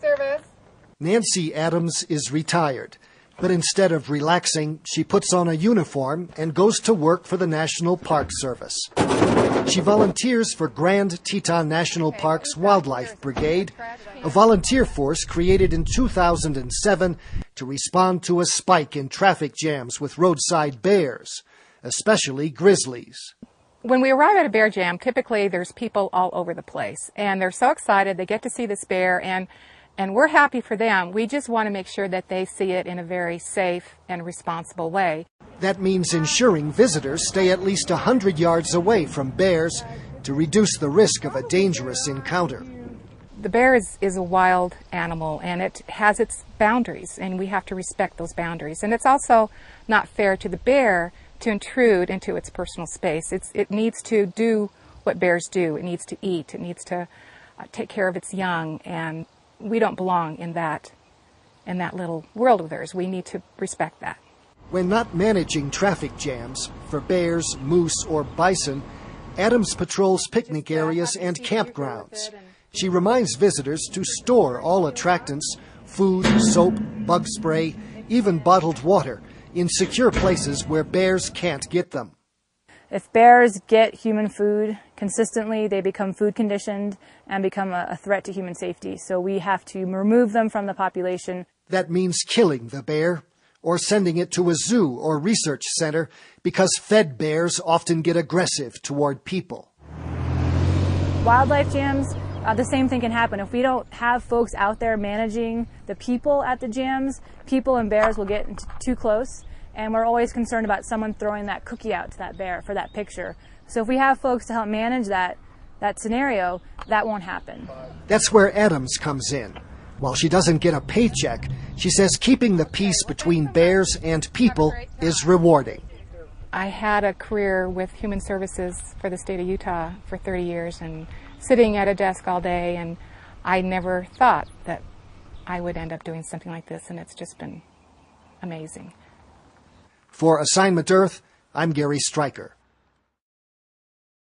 Service. Nancy Adams is retired, but instead of relaxing, she puts on a uniform and goes to work for the National Park Service. She volunteers for Grand Teton National Park's Wildlife Brigade, a volunteer force created in 2007 to respond to a spike in traffic jams with roadside bears, especially grizzlies. When we arrive at a bear jam, typically there's people all over the place, and they're so excited they get to see this bear, and we're happy for them. We just want to make sure that they see it in a very safe and responsible way. That means ensuring visitors stay at least 100 yards away from bears to reduce the risk of a dangerous encounter. The bear is a wild animal, and it has its boundaries, and we have to respect those boundaries. And it's also not fair to the bear to intrude into its personal space. It needs to do what bears do. It needs to eat. It needs to take care of its young, and we don't belong in that little world of theirs. We need to respect that. When not managing traffic jams for bears, moose, or bison, Adams patrols picnic areas and campgrounds. She reminds visitors to store all attractants, food, soap, bug spray, even bottled water, in secure places where bears can't get them. If bears get human food consistently, they become food conditioned and become a threat to human safety. So we have to remove them from the population. That means killing the bear or sending it to a zoo or research center because fed bears often get aggressive toward people. Wildlife jams, the same thing can happen. If we don't have folks out there managing the people at the jams, people and bears will get too close. And we're always concerned about someone throwing that cookie out to that bear for that picture. So if we have folks to help manage that scenario, that won't happen. That's where Adams comes in. While she doesn't get a paycheck, she says keeping the peace between bears and people is rewarding. I had a career with human services for the state of Utah for 30 years and sitting at a desk all day, and I never thought that I would end up doing something like this, and it's just been amazing. For Assignment Earth, I'm Gary Stryker.